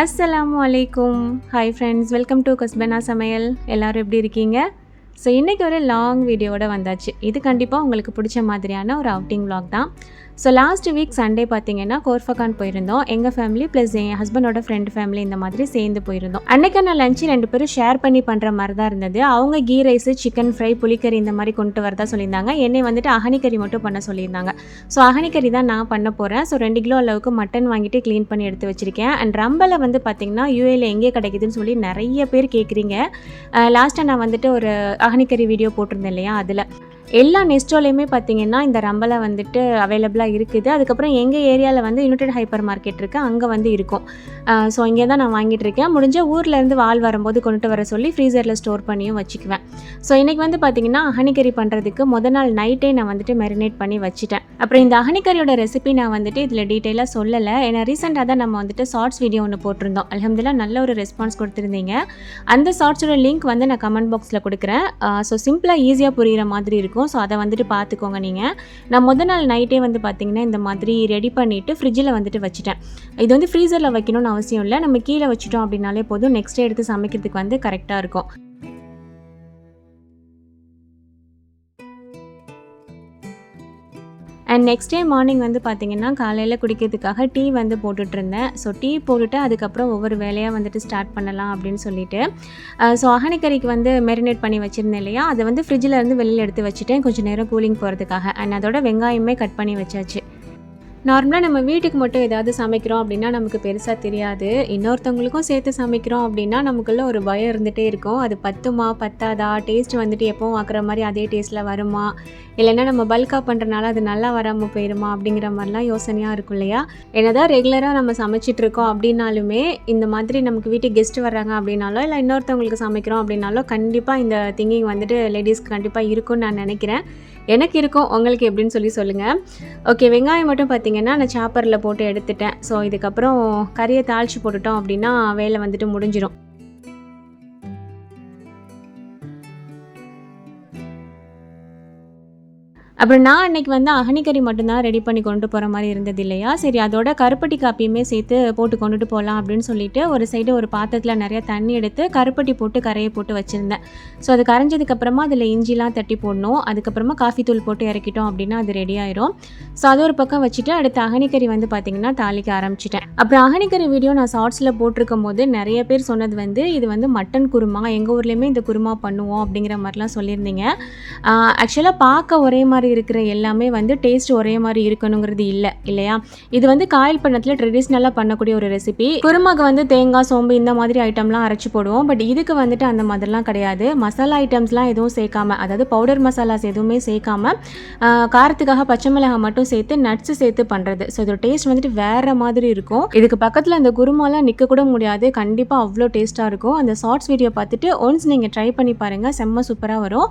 அஸ்ஸலாமுஅலைக்கும். Hi friends, welcome to கஸ்பனா சமையல். எல்லோரும் எப்படி இருக்கீங்க? ஸோ இன்றைக்கி ஒரு லாங் வீடியோவோட வந்தாச்சு. இது கண்டிப்பாக உங்களுக்கு பிடிச்ச மாதிரியான ஒரு அவுட்டிங் vlog தான். ஸோ லாஸ்ட் வீக் சண்டே பார்த்திங்கன்னா கோர்ஃபகான் போயிருந்தோம். எங்கள் ஃபேமிலி ப்ளஸ் என் ஹஸ்பண்டோட ஃப்ரெண்ட் ஃபேமிலி இந்த மாதிரி சேர்ந்து போயிருந்தோம். அன்றைக்கான லஞ்சு 2 பேரும் ஷேர் பண்ணி பண்ணுற மாதிரி தான் இருந்தது. அவங்க கீ ரைஸு, சிக்கன் ஃப்ரை, புளிக்கறி இந்த மாதிரி கொண்டு வரதா சொல்லியிருந்தாங்க. என்னை வந்துட்டு அகனிக்கறி மட்டும் பண்ண சொல்லியிருந்தாங்க. ஸோ அகனிக்கறி தான் நான் பண்ண போகிறேன். ஸோ 2 கிலோ அளவுக்கு மட்டன் வாங்கிட்டு க்ளீன் பண்ணி எடுத்து வச்சுருக்கேன். அண்ட் ரம்பலை வந்து பார்த்திங்கன்னா யூஏல எங்கே கிடைக்குதுன்னு சொல்லி நிறைய பேர் கேட்குறீங்க. லாஸ்ட்டாக நான் வந்துட்டு ஒரு அகனிக்கறி வீடியோ போட்டிருந்தேன் இல்லையா, அதில் எல்லா நெஸ்டோலையுமே பார்த்திங்கன்னா இந்த ரம்பலை வந்துட்டு அவைலபிளாக இருக்குது. அதுக்கப்புறம் எங்கள் ஏரியாவில் வந்து யுனைடெட் ஹைப்பர் மார்க்கெட் இருக்குது, அங்கே வந்து இருக்கும். ஸோ இங்கே தான் நான் வாங்கிட்டு இருக்கேன். முடிஞ்ச ஊர்லேருந்து வால் வரும்போது கொண்டுட்டு வர சொல்லி ஃப்ரீசரில் ஸ்டோர் பண்ணியும் வச்சுக்குவேன். ஸோ இன்றைக்கி வந்து பார்த்திங்கன்னா அகனிக்கறி பண்ணுறதுக்கு முதல் நாள் நைட்டே நான் வந்துட்டு மேரினேட் பண்ணி வச்சுட்டேன். அப்புறம் இந்த அகனிக்கறியோட ரெசிபி நான் வந்துட்டு இதில் டீட்டெயிலாக சொல்லலை. ஏன்னா ரீசெண்டாக தான் நம்ம வந்துட்டு ஷார்ட்ஸ் வீடியோ ஒன்று போட்டிருந்தோம். அல்ஹம்துலில்லாஹ் நல்ல ஒரு ரெஸ்பான்ஸ் கொடுத்துருந்தீங்க. அந்த ஷார்ட்ஸோட லிங்க் வந்து நான் கமெண்ட் பாக்ஸில் கொடுக்குறேன். ஸோ சிம்பிளாக ஈஸியாக புரிகிற மாதிரி இருக்கும். ஸோ அதை வந்துட்டு பார்த்துக்கோங்க நீங்கள். நான் முதல் நாள் நைட்டே வந்து பார்த்திங்கன்னா இந்த மாதிரி ரெடி பண்ணிவிட்டு ஃப்ரிட்ஜில் வந்துட்டு வச்சுட்டேன். இது வந்து ஃப்ரீசரில் வைக்கணும்னு அவசியம் இல்லை. நம்ம கீழே வச்சுட்டோம் அப்படின்னாலே போதும், நெக்ஸ்ட் டே எடுத்து சமைக்கிறதுக்கு வந்து கரெக்டாக இருக்கும். அண்ட் நெக்ஸ்ட் டே மார்னிங் வந்து பார்த்திங்கன்னா காலையில் குடிக்கிறதுக்காக டீ வந்து போட்டுட்ருந்தேன். ஸோ டீ போட்டுட்டு அதுக்கப்புறம் ஒவ்வொரு வேலையாக வந்துட்டு ஸ்டார்ட் பண்ணலாம் அப்படின்னு சொல்லிட்டு ஸோ அகனிக்கறிக்கு வந்து மேரினேட் பண்ணி வச்சுருந்தேன் இல்லையா, அதை வந்து ஃப்ரிட்ஜில் இருந்து வெளியில் எடுத்து வச்சுட்டேன் கொஞ்சம் நேரம் கூலிங் போகிறதுக்காக. அண்ட் அதோட வெங்காயமே கட் பண்ணி வச்சாச்சு. நார்மலாக நம்ம வீட்டுக்கு மட்டும் ஏதாவது சமைக்கிறோம் அப்படின்னா நமக்கு பெருசாக தெரியாது. இன்னொருத்தவங்களுக்கும் சேர்த்து சமைக்கிறோம் அப்படின்னா நமக்குள்ள ஒரு பயம் இருந்துகிட்டே இருக்கும். அது பத்துமா பத்தாதா, டேஸ்ட் வந்துட்டு எப்போவும் ஆக்குற மாதிரி அதே டேஸ்ட்டில் வருமா, இல்லைன்னா நம்ம பல்காக பண்ணுறனால அது நல்லா வராமல் போயிடுமா அப்படிங்கிற மாதிரிலாம் யோசனையாக இருக்கும் இல்லையா. என்னதான் ரெகுலராக நம்ம சமைச்சிட்ருக்கோம் அப்படின்னாலுமே இந்த மாதிரி நமக்கு வீட்டுக்கு கெஸ்ட் வர்றாங்க அப்படின்னாலோ இல்லை இன்னொருத்தவங்களுக்கு சமைக்கிறோம் அப்படின்னாலோ கண்டிப்பாக இந்த திங்கிங் வந்துட்டு லேடிஸ்க்கு கண்டிப்பாக இருக்கும்னு நான் நினைக்கிறேன். எனக்கு இருக்கும், உங்களுக்கு எப்படின்னு சொல்லி சொல்லுங்கள். ஓகே, வெங்காயம் மட்டும் பார்த்திங்கன்னா நான் சாப்பரில் போட்டு எடுத்துட்டேன். ஸோ இதுக்கப்புறம் கறியை தாளித்து போட்டுட்டோம் அப்படின்னா வேலை வந்துட்டு முடிஞ்சிடும். அப்புறம் நான் அன்றைக்கி வந்து அகனிக்கறி மட்டும்தான் ரெடி பண்ணி கொண்டு போகிற மாதிரி இருந்தது இல்லையா. சரி, அதோட கருப்பட்டி காப்பியுமே சேர்த்து போட்டு கொண்டுட்டு போகலாம் அப்படின்னு சொல்லிட்டு ஒரு சைடு ஒரு பாத்திரத்தில் நிறையா தண்ணி எடுத்து கருப்பட்டி போட்டு கரையை போட்டு வச்சுருந்தேன். ஸோ அது கரைஞ்சதுக்கப்புறமா அதில் இஞ்சிலாம் தட்டி போடணும். அதுக்கப்புறமா காஃபி தூள் போட்டு இறக்கிட்டோம் அப்படின்னா அது ரெடி ஆயிரும். ஸோ அது ஒரு பக்கம் வச்சுட்டு அடுத்து அகனிக்கறி வந்து பார்த்திங்கன்னா தாளிக்க ஆரம்பிச்சிட்டேன். அப்புறம் அகனிக்கறி வீடியோ நான் ஷார்ட்ஸில் போட்டிருக்கும் போது நிறைய பேர் சொன்னது வந்து இது வந்து மட்டன் குருமா, எங்கள் ஊர்லேயுமே இந்த குருமா பண்ணுவோம் அப்படிங்கிற மாதிரிலாம் சொல்லியிருந்தீங்க. ஆக்சுவலாக பார்க்க ஒரே மாதிரி இருக்கிற எல்லாமே வந்து டேஸ்ட் ஒரே மாதிரி இருக்கணுங்கிறது இல்லை இல்லையா. இது வந்து காயல் பண்ணத்தில் ட்ரெடிஷ்னலாக பண்ணக்கூடிய ஒரு ரெசிபி. குருமாக்கு வந்து தேங்காய், சோம்பு இந்த மாதிரி ஐட்டம்லாம் அரைச்சி போடுவோம். பட் இதுக்கு வந்துட்டு அந்த மாதிரிலாம் கிடையாது. மசாலா ஐட்டம்ஸ்லாம் எதுவும் சேர்க்காம, அதாவது பவுடர் மசாலாஸ் எதுவுமே சேர்க்காம காரத்துக்காக பச்சை மிளகாய் மட்டும் சேர்த்து நட்ஸு சேர்த்து பண்ணுறது. ஸோ இதோட டேஸ்ட் வந்துட்டு வேறு மாதிரி இருக்கும். இதுக்கு பக்கத்தில் அந்த குருமாலாம் நிற்க கூட முடியாது. கண்டிப்பாக அவ்வளோ டேஸ்ட்டாக இருக்கும். அந்த ஷார்ட்ஸ் வீடியோ பார்த்துட்டு ஒன்ஸ் நீங்கள் ட்ரை பண்ணி பாருங்கள், செம்ம சூப்பராக வரும்.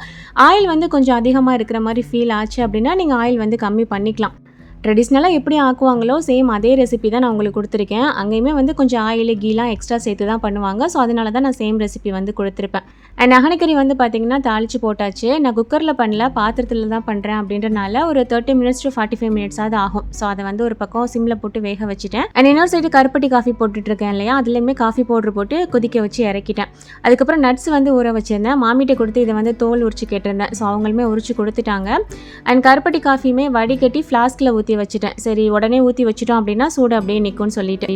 ஆயில் வந்து கொஞ்சம் அதிகமாக இருக்கிற மாதிரி ஃபீல் ஆச்சு அப்படின்னா நீங்கள் ஆயில் வந்து கம்மி பண்ணிக்கலாம். ட்ரெடிஷ்னலாக எப்படி ஆக்குவாங்களோ சேம் அதே ரெசிபி தான் நான் உங்களுக்கு கொடுத்துருக்கேன். அங்கேயுமே வந்து கொஞ்சம் ஆயில் கீலாம் எக்ஸ்ட்ரா சேர்த்து தான் பண்ணுவாங்க. ஸோ அதனால தான் நான் சேம் ரெசிபி வந்து கொடுத்துருப்பேன். அண்ட் அகனிக்கறி வந்து பார்த்திங்கன்னா தாளித்து போட்டாச்சு. நான் குக்கரில் பண்ணல, பாத்திரத்தில் தான் பண்ணுறேன் அப்படின்றனால ஒரு 30 minutes to 45 minutes ஆகும். ஸோ அதை வந்து ஒரு பக்கம் சிம்மில் போட்டு வேக வச்சுட்டேன். அண்ட் இன்னொரு சைடு கருப்பட்டி காஃபி போட்டுட்ருக்கேன் இல்லையா, அதுலேயுமே காஃபி பவுட்ரு போட்டு கொதிக்க வச்சு இறக்கிட்டேன். அதுக்கப்புறம் நட்ஸ் வந்து ஊற வச்சுருந்தேன். மாமிகிட்ட கொடுத்து இதை வந்து தோல் உரிச்சு கேட்டிருந்தேன். ஸோ அவங்களுமே உரிச்சு கொடுத்துட்டாங்க. அண்ட் கருப்பட்டி காஃபியுமே வடிகட்டி ஃப்ளாஸ்கில் ஊற்றி வச்சுட்டேன். சரி, உடனே ஊற்றி வச்சுட்டோம் அப்படின்னா சூடு அப்படியே நிற்கும்னு சொல்லிட்டு.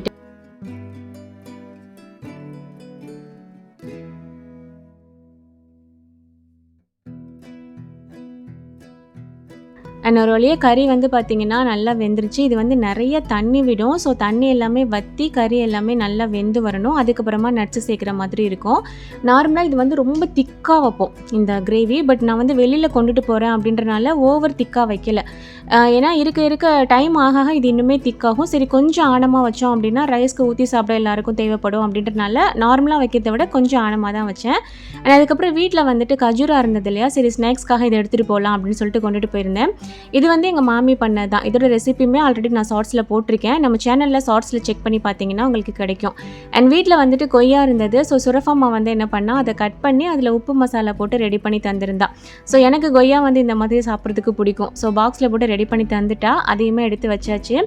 அண்ட் ஒரு வழியாக கறி வந்து பார்த்திங்கன்னா நல்லா வெந்துருச்சு. இது வந்து நிறைய தண்ணி விடும். ஸோ தண்ணி எல்லாமே வற்றி கறி எல்லாமே நல்லா வெந்து வரணும். அதுக்கப்புறமா நட்ஸு சேர்க்குற மாதிரி இருக்கும். நார்மலாக இது வந்து ரொம்ப திக்காக வைப்போம் இந்த கிரேவி. பட் நான் வந்து வெளியில் கொண்டுட்டு போகிறேன் அப்படின்றனால ஓவர் திக்காக வைக்கல. ஏன்னா இருக்க இருக்க டைம் ஆக இது இன்னுமே திக்காகும். சரி கொஞ்சம் ஆழமாக வச்சோம் அப்படின்னா ரைஸ்க்கு ஊற்றி சாப்பிட எல்லாருக்கும் தேவைப்படும் அப்படின்றனால நார்மலாக வைக்கிறத விட கொஞ்சம் ஆழமாக தான் வச்சேன். அண்ட் அதுக்கப்புறம் வீட்டில் வந்துட்டு கஜூரா இருந்தது இல்லையா, சரி ஸ்நாக்ஸ்க்காக இதை எடுத்துகிட்டு போகலாம் அப்படின்னு சொல்லிட்டு கொண்டுட்டு போயிருந்தேன். இது வந்து எங்கள் மாமி பண்ணது தான். இதோட ரெசிபியுமே ஆல்ரெடி நான் ஷார்ட்ஸில் போட்டிருக்கேன். நம்ம சேனலில் ஷார்ட்ஸில் செக் பண்ணி பார்த்தீங்கன்னா உங்களுக்கு கிடைக்கும். அண்ட் வீட்டில் வந்துட்டு கொய்யா இருந்தது. ஸோ சுரஃபாமா வந்து என்ன பண்ணால் அதை கட் பண்ணி அதில் உப்பு மசாலா போட்டு ரெடி பண்ணி தந்திருந்தா. ஸோ எனக்கு கொய்யா வந்து இந்த மாதிரி சாப்பிட்றதுக்கு பிடிக்கும். ஸோ பாக்ஸில் போட்டு ரெடி பண்ணி தந்துட்டா. அதையுமே எடுத்து வச்சாச்சு.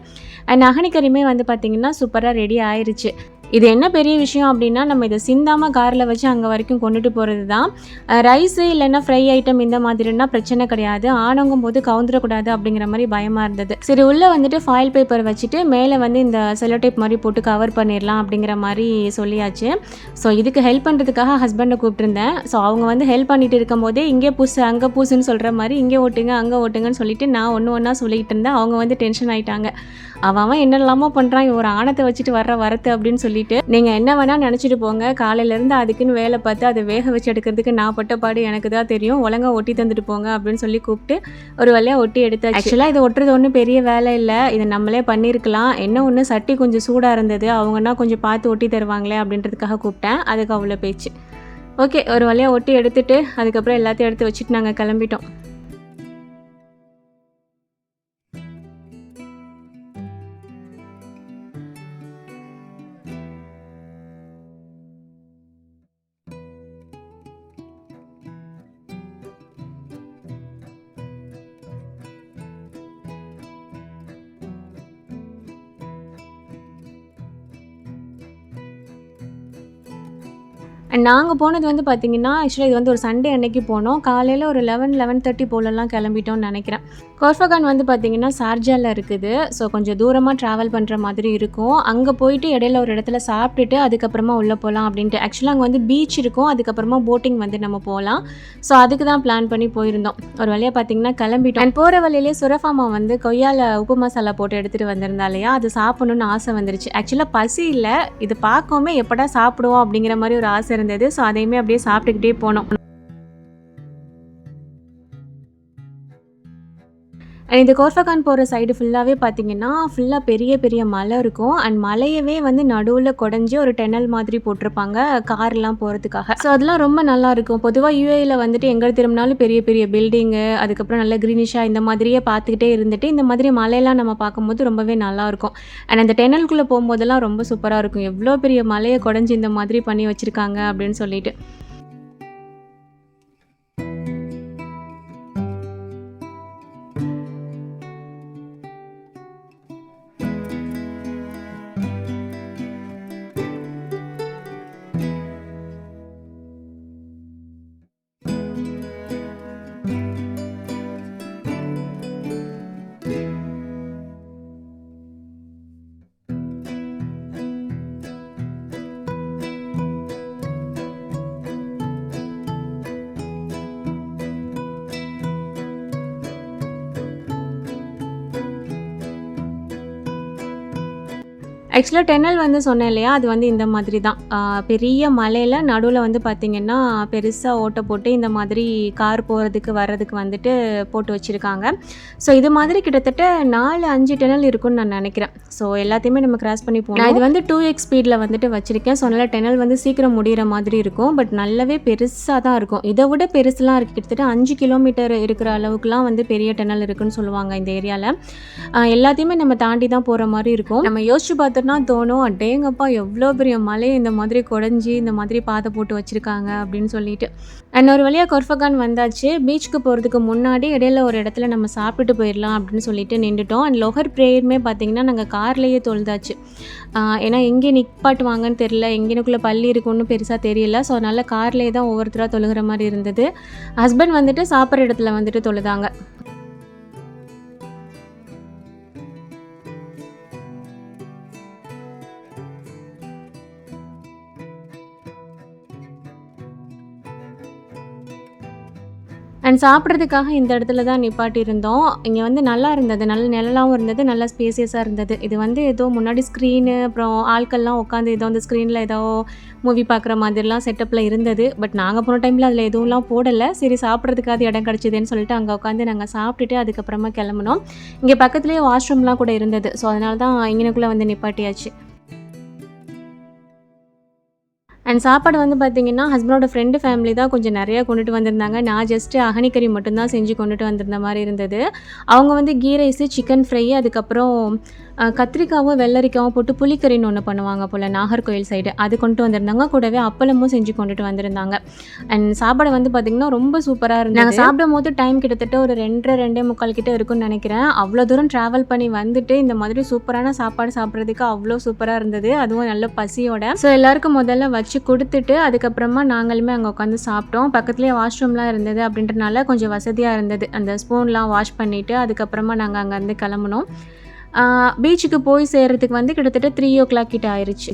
அண்ட் அகனிக்கறியுமே வந்து பார்த்திங்கன்னா சூப்பராக ரெடி ஆயிடுச்சு. இது என்ன பெரிய விஷயம் அப்படின்னா, நம்ம இதை சிந்தாமல் காரில் வச்சு அங்கே வரைக்கும் கொண்டுட்டு போகிறது தான். ரைஸு இல்லைன்னா ஃப்ரை ஐட்டம் இந்த மாதிரினா பிரச்சனை கிடையாது. ஆனங்கும் போது கவுந்துடக்கூடாது அப்படிங்கிற மாதிரி பயமாக இருந்தது. சரி உள்ளே வந்துட்டு ஃபாயில் பேப்பர் வச்சுட்டு மேலே வந்து இந்த செல்லோ டேப் மாதிரி போட்டு கவர் பண்ணிடலாம் அப்படிங்கிற மாதிரி சொல்லியாச்சு. ஸோ இதுக்கு ஹெல்ப் பண்ணுறதுக்காக ஹஸ்பண்டை கூப்பிட்டுருந்தேன். ஸோ அவங்க வந்து ஹெல்ப் பண்ணிட்டு இருக்கும் போதே இங்கே பூசு அங்கே பூசுன்னு சொல்கிற மாதிரி இங்கே ஓட்டுங்க அங்கே ஓட்டுங்கன்னு சொல்லிட்டு நான் ஒன்றா சொல்லிகிட்டு இருந்தேன். அவங்க வந்து டென்ஷன் ஆகிட்டாங்க. அவன் என்னெல்லாமோ பண்ணுறான், ஒரு ஆணத்தை வச்சுட்டு வரத்து அப்படின்னு சொல்லிட்டு, நீங்கள் என்ன வேணால் நினச்சிட்டு போங்க, காலையிலேருந்து அதுக்குன்னு வேலை பார்த்து அதை வேக வச்சு எடுக்கிறதுக்கு நான் பட்ட பாடு எனக்கு தான் தெரியும், ஒழுங்கா ஒட்டி தந்துட்டு போங்க அப்படின்னு சொல்லி கூப்பிட்டு ஒரு வழியாக ஒட்டி எடுத்தாச்சு. ஆக்சுவலாக இதை ஒட்டுறது ஒன்றும் பெரிய வேலை இல்லை, இதை நம்மளே பண்ணியிருக்கலாம். என்ன ஒன்று சட்டி கொஞ்சம் சூடாக இருந்தது, அவங்கன்னா கொஞ்சம் பார்த்து ஒட்டி தருவாங்களே அப்படின்றதுக்காக கூப்பிட்டேன். அதுக்கு அவ்வளோ பேச்சு. ஓகே, ஒரு வழியாக ஒட்டி எடுத்துட்டு அதுக்கப்புறம் எல்லாத்தையும் எடுத்து வச்சுட்டு நாங்கள் கிளம்பிட்டோம். நாங்கள் போனது வந்து பார்த்திங்கன்னா, ஆக்சுவலாக இது வந்து ஒரு சண்டே அன்னைக்கு போனோம். காலையில் ஒரு 11:30 போலலாம் கிளம்பிட்டோம்னு நினைக்கிறேன். கோர்ஃபகான் வந்து பார்த்திங்கன்னா ஷார்ஜாவில் இருக்குது. ஸோ கொஞ்சம் தூரமாக ட்ராவல் பண்ணுற மாதிரி இருக்கும். அங்கே போயிட்டு இடையில ஒரு இடத்துல சாப்பிட்டுட்டு அதுக்கப்புறமா உள்ளே போகலாம் அப்படின்ட்டு. ஆக்சுவலாக அங்கே வந்து பீச் இருக்கும். அதுக்கப்புறமா போட்டிங் வந்து நம்ம போகலாம். ஸோ அதுக்கு தான் பிளான் பண்ணி போயிருந்தோம். ஒரு வழியாக பார்த்திங்கன்னா கிளம்பிட்டோம். அண்ட் போகிற வழியிலே சுரஃபாமா வந்து கொய்யாவில் உப்பு மசாலா போட்டு எடுத்துகிட்டு வந்திருந்தா இல்லையா, அது சாப்பிடணுன்னு ஆசை வந்துருச்சு. ஆக்சுவலாக பசி இல்லை, இது பார்க்கவுமே எப்படா சாப்பிடுவோம் அப்படிங்கிற மாதிரி ஒரு ஆசை இருந்தது. ஸோ அதையுமே அப்படியே சாப்பிட்டுக்கிட்டே போனோம். இந்த கோர்ஃபகான் போகிற சைடு ஃபுல்லாகவே பார்த்திங்கன்னா ஃபுல்லாக பெரிய பெரிய மலை இருக்கும். அண்ட் மலையவே வந்து நடுவில் குடஞ்சி ஒரு டெனல் மாதிரி போட்டிருப்பாங்க கார்லாம் போகிறதுக்காக. ஸோ அதெல்லாம் ரொம்ப நல்லாயிருக்கும். பொதுவாக யூஏயில் வந்துட்டு எங்கே திரும்பினாலும் பெரிய பெரிய பில்டிங்கு, அதுக்கப்புறம் நல்ல க்ரீனிஷாக இந்த மாதிரியே பார்த்துக்கிட்டே இருந்துட்டு இந்த மாதிரி மலையெல்லாம் நம்ம பார்க்கும்போது ரொம்பவே நல்லாயிருக்கும். அண்ட் அந்த டெனலுக்குள்ளே போகும்போதெல்லாம் ரொம்ப சூப்பராக இருக்கும். எவ்வளோ பெரிய மலையை குடஞ்சி இந்த மாதிரி பண்ணி வச்சுருக்காங்க அப்படின்னு சொல்லிட்டு. ஆக்சுவலாக டென்னல் வந்து சொன்னேன் இல்லையா, அது வந்து இந்த மாதிரி தான். பெரிய மலையில் நடுவில் வந்து பார்த்திங்கன்னா பெருசாக ஓட்டை போட்டு இந்த மாதிரி கார் போகிறதுக்கு வர்றதுக்கு வந்துட்டு போட்டு வச்சுருக்காங்க. ஸோ இது மாதிரி கிட்டத்தட்ட 4-5 டென்னல் இருக்குன்னு நான் நினைக்கிறேன். ஸோ எல்லாத்தையுமே நம்ம கிராஸ் பண்ணி போகணும். இது வந்து 2x ஸ்பீடில் வந்துட்டு வச்சுருக்கேன். ஸோ அதனால் டென்னல் வந்து சீக்கிரம் முடிகிற மாதிரி இருக்கும். பட் நல்லாவே பெருசாக தான் இருக்கும். இதை விட பெருசுலாம் இருக்குது. கிட்டத்தட்ட 5 கிலோமீட்டர் இருக்கிற அளவுக்குலாம் வந்து பெரிய டென்னல் இருக்குதுன்னு சொல்லுவாங்க இந்த ஏரியாவில். எல்லாத்தையுமே நம்ம தாண்டி தான் போகிற மாதிரி இருக்கும். நம்ம யோசிச்சு பார்த்தோம்னா தோணும், அடேங்கப்பா எவ்வளோ பெரிய மலையை இந்த மாதிரி குடஞ்சி இந்த மாதிரி பாதை போட்டு வச்சுருக்காங்க அப்படின்னு சொல்லிட்டு. அண்ட் ஒரு வழியாக கோர்ஃபகான் வந்தாச்சு. பீச்சுக்கு போகிறதுக்கு முன்னாடி இடையில ஒரு இடத்துல நம்ம சாப்பிட்டுட்டு போயிடலாம் அப்படின்னு சொல்லிட்டு நின்றுட்டோம். அண்ட் லொஹர் ப்ரேயருமே பார்த்திங்கன்னா நாங்கள் கார்லேயே தொழுதாச்சு. ஏன்னா எங்கே நிப்பாட்டுவாங்கன்னு தெரியல, எங்கேனுக்குள்ளே பள்ளி இருக்குன்னு பெருசாக தெரியல. ஸோ அதனால் கார்லேயே தான் ஒவ்வொருத்தராக தொழுகிற மாதிரி இருந்தது. ஹஸ்பண்ட் வந்துட்டு சாப்பிட்ற இடத்துல வந்துட்டு தொழுதாங்க. அண்ட் சாப்பிட்றதுக்காக இந்த இடத்துல தான் நிப்பாட்டியிருந்தோம். இங்கே வந்து நல்லா இருந்தது. நல்ல நிழலாவும் இருந்தது. நல்லா ஸ்பேசியஸாக இருந்தது. இது வந்து ஏதோ முன்னாடி ஸ்க்ரீனு அப்புறம் ஆட்கள்லாம் உட்காந்து ஏதோ அந்த ஸ்க்ரீனில் ஏதோ மூவி பார்க்குற மாதிரிலாம் செட்டப்பில் இருந்தது. பட் நாங்கள் போன டைமில் அதில் எதுவும்லாம் போடலை. சரி சாப்பிட்றதுக்காவது இடம் கிடச்சிதுன்னு சொல்லிட்டு அங்கே உட்காந்து நாங்கள் சாப்பிட்டுட்டு அதுக்கப்புறமா கிளம்புனோம். இங்கே பக்கத்துலேயே வாஷ்ரூம்லாம் கூட இருந்தது. ஸோ அதனால தான் இங்கனக்குள்ளே வந்து நிப்பாட்டியாச்சு. அண்ட் சாப்பாடு வந்து பார்த்திங்கன்னா ஹஸ்பண்டோட ஃப்ரெண்டு ஃபேமிலி தான் கொஞ்சம் நிறையா கொண்டுட்டு வந்திருந்தாங்க. நான் ஜஸ்ட்டு அகனிக்கறி மட்டும்தான் செஞ்சு கொண்டுட்டு வந்திருந்த மாதிரி இருந்தது. அவங்க வந்து கீ ரைஸு, சிக்கன் ஃப்ரை, அதுக்கப்புறம் கத்திரிக்காவும் வெள்ளரிக்காவும் போட்டு புளிக்கறின்னு ஒன்று பண்ணுவாங்க போல் நாகர்கோயில் சைடு. அது கொண்டு வந்திருந்தாங்க. கூடவே அப்பளமும் செஞ்சு கொண்டுட்டு வந்திருந்தாங்க. அண்ட் சாப்பாடு வந்து பார்த்திங்கன்னா ரொம்ப சூப்பராக இருந்தது. நாங்கள் சாப்பிடும் போது டைம் கிட்டத்தட்ட ஒரு 2:30 கிட்ட இருக்குன்னு நினைக்கிறேன். அவ்வளோ தூரம் ட்ராவல் பண்ணி வந்துட்டு இந்த மாதிரி சூப்பரான சாப்பாடு சாப்பிட்றதுக்கு அவ்வளோ சூப்பராக இருந்தது. அதுவும் நல்ல பசியோட. ஸோ எல்லாருக்கும் முதல்ல வச்சு கொடுத்துட்டு அதுக்கப்புறமா நாங்களுமே அங்கே உட்காந்து சாப்பிட்டோம். பக்கத்துலேயே வாஷ்ரூம்லாம் இருந்தது அப்படின்றனால கொஞ்சம் வசதியாக இருந்தது. அந்த ஸ்பூன்லாம் வாஷ் பண்ணிவிட்டு அதுக்கப்புறமா நாங்கள் அங்கேருந்து கிளம்புனோம். பீச்சுக்கு போய் சேர்கிறதுக்கு வந்து கிட்டத்தட்ட 3:00 கிட்ட ஆயிடுச்சு.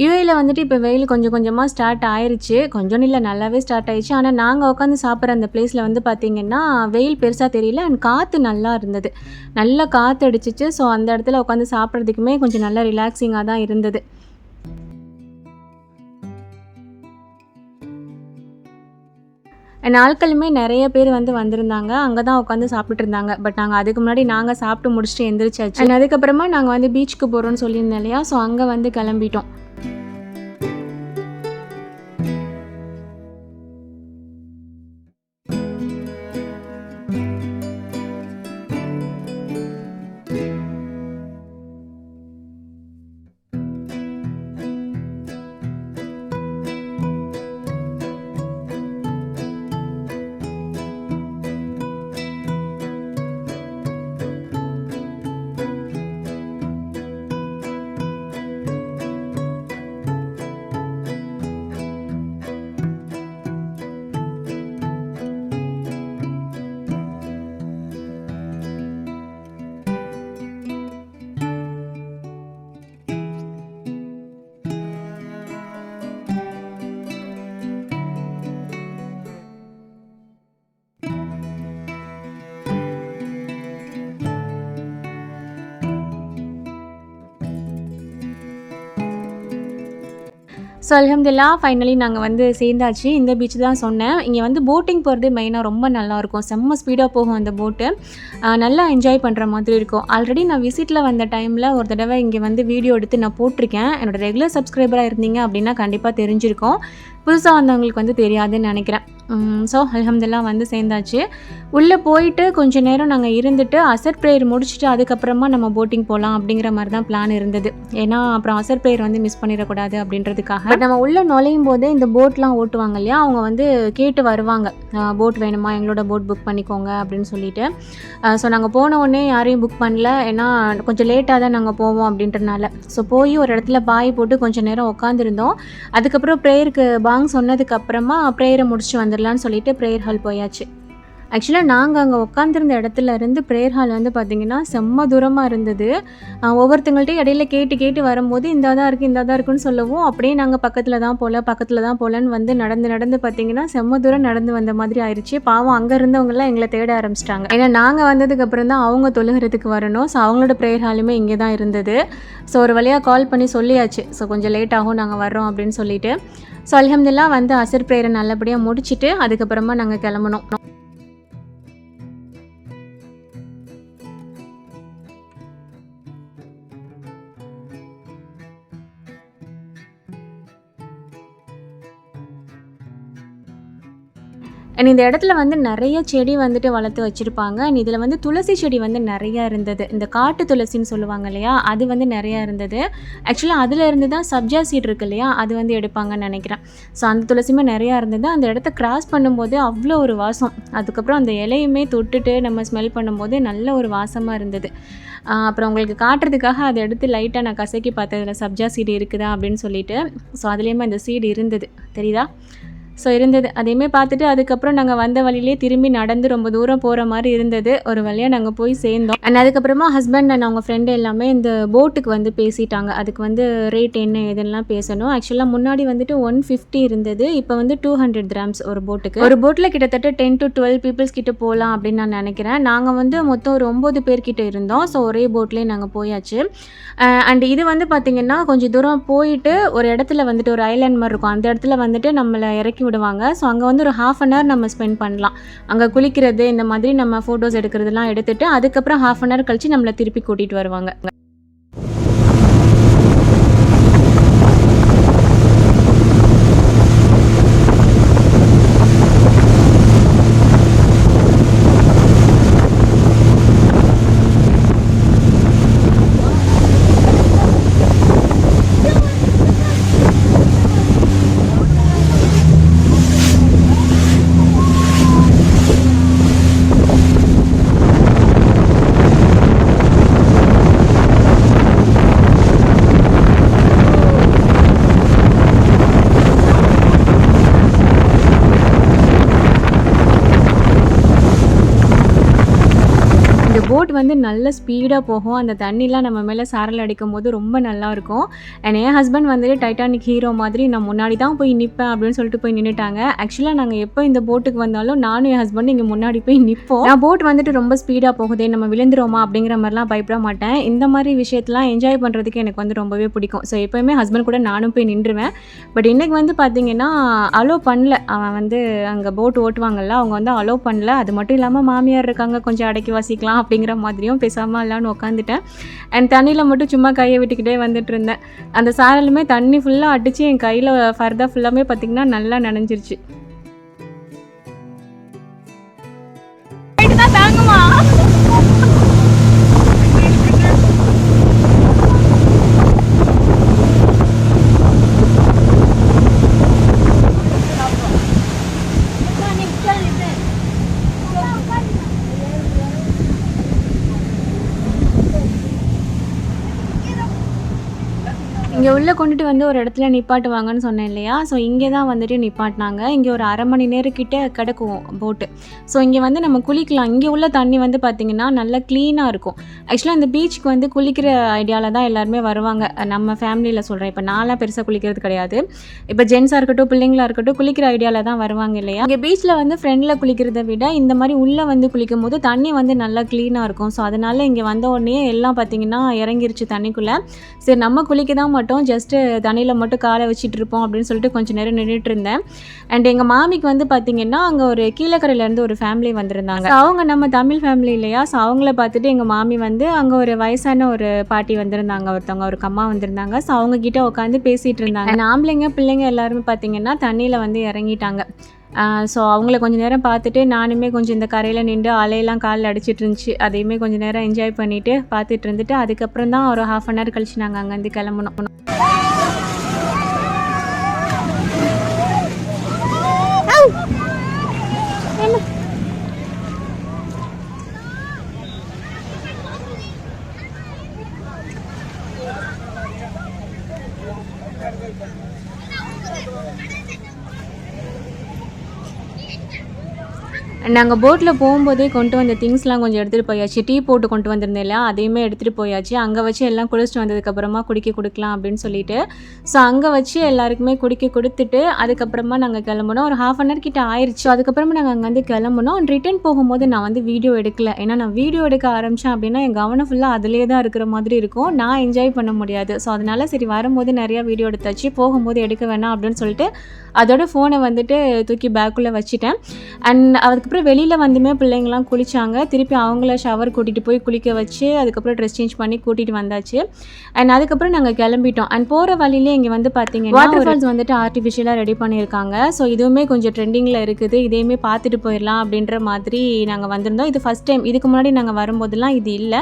யுஏல வந்துட்டு இப்போ வெயில் கொஞ்சம் கொஞ்சமாக ஸ்டார்ட் ஆயிருச்சு. கொஞ்சம்னு இல்லை, நல்லாவே ஸ்டார்ட் ஆயிடுச்சு. ஆனால் நாங்கள் உட்காந்து சாப்பிட்ற அந்த பிளேஸில் வந்து பார்த்திங்கன்னா வெயில் பெருசாக தெரியல. அண்ட் காற்று நல்லா இருந்தது. நல்லா காற்று அடிச்சிச்சு. ஸோ அந்த இடத்துல உட்காந்து சாப்பிட்றதுக்குமே கொஞ்சம் நல்லா ரிலாக்ஸிங்காக தான் இருந்தது. நாட்களுமே நிறைய பேர் வந்து வந்திருந்தாங்க. அங்கே தான் உட்காந்து சாப்பிட்டுட்டு இருந்தாங்க. பட் நாங்கள் அதுக்கு முன்னாடி நாங்கள் சாப்பிட்டு முடிச்சுட்டு எந்திரிச்சாச்சு. அண்ட் அதுக்கப்புறமா நாங்கள் வந்து பீச்சுக்கு போகிறோன்னு சொல்லியிருந்தோம் இல்லையா, ஸோ அங்கே வந்து கிளம்பிட்டோம். ஸோ அல்ஹம்துலில்லாஹ் ஃபைனலி நாங்கள் வந்து சேர்ந்தாச்சு. இந்த பீச் தான் சொன்னேன். இங்கே வந்து போட்டிங் போகிறது மெயினாக ரொம்ப நல்லாயிருக்கும். செம்ம ஸ்பீடாக போகும் அந்த போட்டு. நல்லா என்ஜாய் பண்ணுற மாதிரி இருக்கும். ஆல்ரெடி நான் விசிட்டில் வந்த டைமில் ஒரு தடவை இங்கே வந்து வீடியோ எடுத்து நான் போட்டிருக்கேன். என்னோடய ரெகுலர் சப்ஸ்கிரைபராக இருந்தீங்க அப்படின்னா கண்டிப்பாக தெரிஞ்சிருக்கும். புதுசாக வந்தவங்களுக்கு வந்து தெரியாதுன்னு நினைக்கிறேன். ஸோ அல்ஹம்துலில்லாஹ் வந்து சேர்ந்தாச்சு. உள்ளே போயிட்டு கொஞ்சம் நேரம் நாங்கள் இருந்துட்டு அசர் ப்ரேயர் முடிச்சுட்டு அதுக்கப்புறமா நம்ம போட்டிங் போகலாம் அப்படிங்கிற மாதிரி தான் பிளான் இருந்தது. ஏன்னா அப்புறம் அசர் ப்ரேயர் வந்து மிஸ் பண்ணிடக்கூடாது அப்படின்றதுக்காக. பட் நம்ம உள்ளே நுழையும் போதே இந்த போட்லாம் ஓட்டுவாங்க இல்லையா, அவங்க வந்து கேட்டு வருவாங்க, போட் வேணுமா, எங்களோட போட் புக் பண்ணிக்கோங்க அப்படின்னு சொல்லிட்டு. ஸோ நாங்கள் போன உடனே யாரையும் புக் பண்ணல. ஏன்னா கொஞ்சம் லேட்டாக தான் நாங்கள் போவோம் அப்படின்றனால. ஸோ போய் ஒரு இடத்துல பாய் போட்டு கொஞ்சம் நேரம் உட்காந்துருந்தோம். அதுக்கப்புறம் ப்ரேயருக்கு பாங் சொன்னதுக்கப்புறமா ப்ரேயரை முடிச்சுட்டு வந்துடலான்னு சொல்லிட்டு ப்ரேயர் ஹால் போயாச்சு. ஆக்சுவலாக நாங்கள் அங்கே உட்காந்துருந்த இடத்துல இருந்து ப்ரேயர் ஹால் வந்து பார்த்திங்கன்னா செம்ம தூரமாக இருந்தது. ஒவ்வொருத்தங்கள்ட்டையும் இடையில கேட்டு கேட்டு வரும்போது இந்த தான் இருக்குது இந்த தான் இருக்குன்னு சொல்லவும் அப்படியே நாங்கள் பக்கத்தில் தான் போகலன்னு வந்து நடந்து பார்த்திங்கன்னா செம்ம தூரம் நடந்து வந்த மாதிரி ஆயிடுச்சு. பாவம் அங்கே இருந்தவங்கலாம் எங்களை தேட ஆரம்பிச்சிட்டாங்க. ஏன்னா நாங்கள் வந்ததுக்கப்புறம் தான் அவங்க தொழுகிறதுக்கு வரணும். ஸோ அவங்களோட ப்ரேயர் ஹாலுமே இங்கே தான் இருந்தது. ஸோ ஒரு வழியாக கால் பண்ணி சொல்லியாச்சு, ஸோ கொஞ்சம் லேட் ஆகும் நாங்கள் வர்றோம் அப்படின்னு சொல்லிட்டு. ஸோ அல்ஹம்துலில்லாஹ் வந்து அசர் ப்ரேயரை நல்லபடியாக முடிச்சுட்டு அதுக்கப்புறமா நாங்கள் கிளம்பணும். அண்ட் இந்த இடத்துல வந்து நிறைய செடி வந்துட்டு வளர்த்து வச்சுருப்பாங்க. அண்ட் இதில் வந்து துளசி செடி வந்து நிறையா இருந்தது. இந்த காட்டு துளசின்னு சொல்லுவாங்க இல்லையா, அது வந்து நிறையா இருந்தது. ஆக்சுவலாக அதில் இருந்து தான் சப்ஜா சீட் இருக்கு இல்லையா, அது வந்து எடுப்பாங்கன்னு நினைக்கிறேன். ஸோ அந்த துளசியுமே நிறையா இருந்தது. அந்த இடத்த கிராஸ் பண்ணும்போது அவ்வளோ ஒரு வாசம். அதுக்கப்புறம் அந்த இலையுமே தொட்டுட்டு நம்ம ஸ்மெல் பண்ணும்போது நல்ல ஒரு வாசமாக இருந்தது. அப்புறம் உங்களுக்கு காட்டுறதுக்காக அதை எடுத்து லைட்டாக நான் கசக்கி பார்த்தேன் இதில் சப்ஜா சீடு இருக்குதா அப்படின்னு சொல்லிட்டு. ஸோ அதுலேயுமே அந்த சீடு இருந்தது, தெரியுதா? ஸோ இருந்தது. அதையுமே பார்த்துட்டு அதுக்கப்புறம் நாங்கள் வந்த வழியிலே திரும்பி நடந்து ரொம்ப தூரம் போகிற மாதிரி இருந்தது. ஒரு வழியாக நாங்கள் போய் சேர்ந்தோம். அண்ட் அதுக்கப்புறமா ஹஸ்பண்ட் அண்ட் அவங்க ஃப்ரெண்டு எல்லாமே இந்த போட்டுக்கு வந்து பேசிட்டாங்க. அதுக்கு வந்து ரேட் என்ன ஏதுன்னெலாம் பேசணும். ஆக்சுவலாக முன்னாடி வந்துட்டு 150 இருந்தது, இப்போ வந்து 200 கிராம்ஸ் ஒரு போட்டுக்கு. ஒரு போட்டில் கிட்டத்தட்ட 10 to 12 பீப்புள்ஸ் கிட்ட போகலாம் அப்படின்னு நான் நினைக்கிறேன். நாங்கள் வந்து மொத்தம் ஒரு 9 பேர்கிட்ட இருந்தோம். ஸோ ஒரே போட்லேயே நாங்கள் போயாச்சு. அண்ட் இது வந்து பார்த்திங்கன்னா கொஞ்சம் தூரம் போயிட்டு ஒரு இடத்துல வந்துட்டு ஒரு ஐலாண்ட் மாதிரி இருக்கும், அந்த இடத்துல வந்துட்டு நம்மளை இறக்கி விடுவாங்க. ஸோ அங்கே வந்து ஒரு 1/2 an hour நம்ம ஸ்பெண்ட் பண்ணலாம். அங்கே குளிக்கிறது இந்த மாதிரி நம்ம ஃபோட்டோஸ் எடுக்கிறதுலாம் எடுத்துகிட்டு அதுக்கப்புறம் 1/2 an hour கழித்து நம்மளை திருப்பி கூட்டிகிட்டு வருவாங்க. போட் வந்து நல்ல ஸ்பீடாக போகும். அந்த தண்ணிலாம் நம்ம மேலே சாரல் அடிக்கும் போது ரொம்ப நல்லாயிருக்கும். அண்ட் என் ஹஸ்பண்ட் வந்துட்டு டைட்டானிக் ஹீரோ மாதிரி நான் முன்னாடி தான் போய் நிற்பேன் அப்படின்னு சொல்லிட்டு போய் நின்றுட்டாங்க. ஆக்சுவலாக நாங்கள் எப்போ இந்த போட்டுக்கு வந்தாலும் நானும் என் ஹஸ்பண்ட் இங்கே முன்னாடி போய் நிற்போம். நான் போட் வந்துட்டு ரொம்ப ஸ்பீடாக போகுதே நம்ம விழுந்துருவோமா அப்படிங்கிற மாதிரிலாம் பயப்பட மாட்டேன். இந்த மாதிரி விஷயத்தெலாம் என்ஜாய் பண்ணுறதுக்கு எனக்கு வந்து ரொம்பவே பிடிக்கும். ஸோ எப்போயுமே ஹஸ்பண்ட் கூட நானும் போய் நின்றுவேன். பட் இன்றைக்கி வந்து பார்த்திங்கன்னா அலோவ் பண்ணல. அவன் வந்து அங்கே போட் ஓட்டுவாங்கல்ல, அவங்க வந்து அலோவ் பண்ணல. அது மட்டும் இல்லாமல் மாமியார் இருக்காங்க, கொஞ்சம் அடக்கி வாசிக்கலாம் அப்படிங்கிற மாதிரியும் பேசாமல் எல்லாம்னு உட்காந்துட்டேன். அண்ட் தண்ணியில் மட்டும் சும்மா கையை விட்டுக்கிட்டே வந்துட்டு இருந்தேன். அந்த சாரலுமே தண்ணி ஃபுல்லாக அடித்து என் கையில் ஃபர்தா ஃபுல்லாமே பார்த்திங்கன்னா நல்லா நனைஞ்சிருச்சு. தாங்குமா இங்கே உள்ளே கொண்டுட்டு வந்து ஒரு இடத்துல நிப்பாட்டுவாங்கன்னு சொன்னேன் இல்லையா? ஸோ இங்கே தான் வந்துட்டு நிப்பாட்டினாங்க. இங்கே ஒரு 1/2 மணி நேரக்கிட்ட கிடக்கும் போட்டு. ஸோ இங்கே வந்து நம்ம குளிக்கலாம். இங்கே உள்ள தண்ணி வந்து பார்த்திங்கன்னா நல்லா க்ளீனாக இருக்கும். ஆக்சுவலாக இந்த பீச்சுக்கு வந்து குளிக்கிற ஐடியாவில் தான் எல்லாருமே வருவாங்க. நம்ம ஃபேமிலியில் சொல்கிறேன், இப்போ நான்லாம் பெருசாக குளிக்கிறது கிடையாது. இப்போ ஜென்ஸாக இருக்கட்டும் பிள்ளைங்களாக இருக்கட்டும் குளிக்கிற ஐடியாவில் தான் வருவாங்க இல்லையா? இங்கே பீச்சில் வந்து ஃப்ரெண்டில் குளிக்கிறத விட இந்த மாதிரி உள்ளே வந்து குளிக்கும் போது தண்ணி வந்து நல்லா க்ளீனாக இருக்கும். ஸோ அதனால் இங்கே வந்த உடனே எல்லாம் பார்த்திங்கன்னா இறங்கிருச்சு தண்ணிக்குள்ளே. சரி நம்ம குளிக்க தான் மட்டும் ஜஸ்ட்டு தண்ணியில் மட்டும் காலை வச்சிட்டு இருப்போம் அப்படின்னு சொல்லிட்டு கொஞ்சம் நேரம் நின்றுட்டு இருந்தேன். அண்ட் எங்கள் மாமிக்கு வந்து பார்த்திங்கன்னா அங்கே ஒரு கீழக்கரையிலேருந்து ஒரு ஃபேமிலி வந்திருந்தாங்க. அவங்க நம்ம தமிழ் ஃபேமிலி இல்லையா? ஸோ அவங்கள பார்த்துட்டு எங்கள் மாமி வந்து அங்கே ஒரு வயசான ஒரு பாட்டி வந்திருந்தாங்க, ஒருத்தவங்க ஒரு அம்மா வந்திருந்தாங்க. ஸோ அவங்கக்கிட்ட உட்காந்து பேசிகிட்டு இருந்தாங்க. ஆம்பளைங்க பிள்ளைங்க எல்லாருமே பார்த்திங்கன்னா தண்ணியில் வந்து இறங்கிட்டாங்க. ஸோ அவங்கள கொஞ்சம் நேரம் பார்த்துட்டு நானுமே கொஞ்சம் இந்த கரையில் நின்று அலையெல்லாம் காலில் அடிச்சிட்டு இருந்துச்சு. அதையுமே கொஞ்சம் நேரம் என்ஜாய் பண்ணிவிட்டு பார்த்துட்டு இருந்துட்டு அதுக்கப்புறம் தான் ஒரு 1/2 an hour கழிச்சு நாங்கள் அங்கேருந்து கிளம்பணும். நாங்கள் போட்டில் போகும்போதே கொண்டு வந்த திங்ஸ்லாம் கொஞ்சம் எடுத்துகிட்டு போயாச்சு. டீ போட்டு கொண்டு வந்திருந்தேன் இல்லையா, அதையுமே எடுத்துகிட்டு போயாச்சு. அங்கே வச்சு எல்லாம் குளிச்சுட்டு வந்ததுக்கப்புறமா குடிக்க கொடுக்கலாம் அப்படின்னு சொல்லிட்டு ஸோ அங்கே வச்சு எல்லாருக்குமே குடிக்க கொடுத்துட்டு அதுக்கப்புறமா நாங்கள் கிளம்புனோம். ஒரு 1/2 an hour கிட்ட ஆயிடுச்சு. அதுக்கப்புறமா நாங்கள் அங்கேருந்து கிளம்புனோம். ரிட்டன் போகும்போது நான் வந்து வீடியோ எடுக்கல. ஏன்னா நான் வீடியோ எடுக்க ஆரம்பித்தேன் அப்படின்னா என் கவனம் ஃபுல்லாக அதிலே தான் இருக்கிற மாதிரி இருக்கும், நான் என்ஜாய் பண்ண முடியாது. ஸோ அதனால் சரி வரும்போது நிறையா வீடியோ எடுத்தாச்சு, போகும்போது எடுக்க வேணாம் அப்படின்னு சொல்லிட்டு அதோட ஃபோனை வந்துட்டு தூக்கி பேக்குள்ளே வச்சுட்டேன். அண்ட் அதுக்கப்புறம் வெளியில் வந்துமே பிள்ளைங்களாம் குளித்தாங்க. திருப்பி அவங்கள ஷவர் கூட்டிகிட்டு போய் குளிக்க வச்சு அதுக்கப்புறம் ட்ரெஸ் சேஞ்ச் பண்ணி கூட்டிகிட்டு வந்தாச்சு. அண்ட் அதுக்கப்புறம் நாங்கள் கிளம்பிட்டோம். அண்ட் போகிற வழியிலே இங்கே வந்து பார்த்திங்கன்னா வாட்டர் ஃபால்ஸ் வந்துட்டு ஆர்டிஃபிஷியலாக ரெடி பண்ணியிருக்காங்க. ஸோ இதுவுமே கொஞ்சம் ட்ரெண்டிங்கில் இருக்குது, இதையுமே பார்த்துட்டு போயிடலாம் அப்படின்ற மாதிரி நாங்கள் வந்திருந்தோம். இது ஃபஸ்ட் டைம். இதுக்கு முன்னாடி நாங்கள் வரும்போதெல்லாம் இது இல்லை.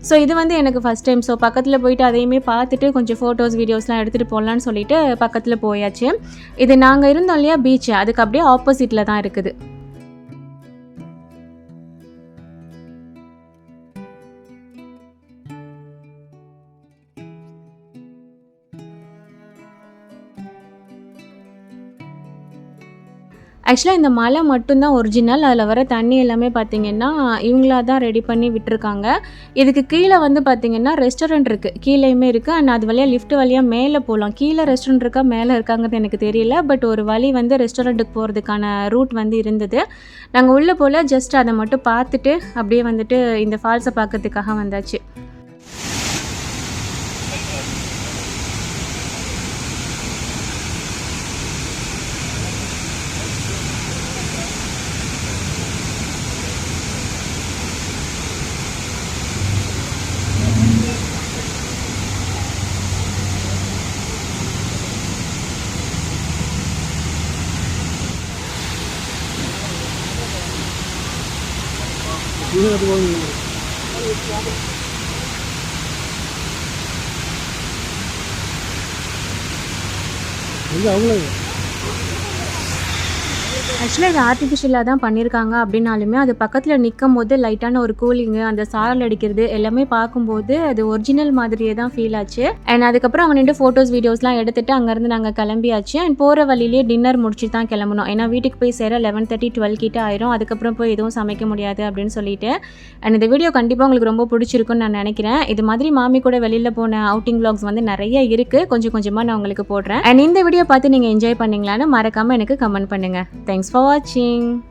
ஸோ இது வந்து எனக்கு ஃபஸ்ட் டைம். ஸோ பக்கத்தில் போயிட்டு அதையுமே பார்த்துட்டு கொஞ்சம் ஃபோட்டோஸ் வீடியோஸ்லாம் எடுத்துகிட்டு போகலான்னு சொல்லிட்டு பக்கத்தில் போயாச்சு. இது நாங்கள் இருந்தோம் இல்லையா பீச், அதுக்கு அப்படியே ஆப்போசிட்டில் தான் இருக்குது. ஆக்சுவலாக இந்த மலை மட்டும்தான் ஒரிஜினல். அதில் வர தண்ணி எல்லாமே பார்த்திங்கன்னா இவங்களா தான் ரெடி பண்ணி விட்டுருக்காங்க. இதுக்கு கீழே வந்து பார்த்திங்கன்னா ரெஸ்டாரண்ட் இருக்குது, கீழேயுமே இருக்குது. அண்ட் அது வழியாக லிஃப்ட் வழியாக மேலே போகலாம். கீழே ரெஸ்டாரண்ட் இருக்கா மேலே இருக்காங்கிறது எனக்கு தெரியல. பட் ஒரு வழி வந்து ரெஸ்டாரண்ட்டுக்கு போகிறதுக்கான ரூட் வந்து இருந்தது. நாங்கள் உள்ளே போல் ஜஸ்ட் அதை மட்டும் பார்த்துட்டு அப்படியே வந்துட்டு இந்த ஃபால்ஸை பார்க்கறதுக்காக வந்தாச்சு. ஆக்சுவலாக இது ஆர்டிஃபிஷியலாக தான் பண்ணியிருக்காங்க அப்படின்னாலுமே அது பக்கத்தில் நிற்கும் போது லைட்டான ஒரு கூலிங்கு, அந்த சாரல் அடிக்கிறது எல்லாமே பார்க்கும்போது அது ஒரிஜினல் மாதிரியே தான் ஃபீல் ஆச்சு. அண்ட் அதுக்கப்புறம் அவங்க நின்று ஃபோட்டோஸ் வீடியோஸ்லாம் எடுத்துகிட்டு அங்கேருந்து நாங்கள் கிளம்பியாச்சு. அண்ட் போகிற வழியிலே டின்னர் முடிச்சு தான் கிளம்பணும். ஏன்னா வீட்டுக்கு போய் சேர 11:30 12 கிட்ட ஆயிரும். அதுக்கப்புறம் போய் எதுவும் சமைக்க முடியாது அப்படின்னு சொல்லிட்டு. அண்ட் இந்த வீடியோ கண்டிப்பாக உங்களுக்கு ரொம்ப பிடிச்சிருக்குன்னு நான் நினைக்கிறேன். இது மாதிரி மாமி கூட வெளியில் போன அவுட்டிங் vlogs வந்து நிறைய இருக்குது. கொஞ்சம் கொஞ்சமாக நான் உங்களுக்கு போடுறேன். அண்ட் இந்த வீடியோ பார்த்து நீங்கள் என்ஜாய் பண்ணிங்களான்னு மறக்காமல் எனக்கு கமெண்ட் பண்ணுங்கள். Thanks for watching.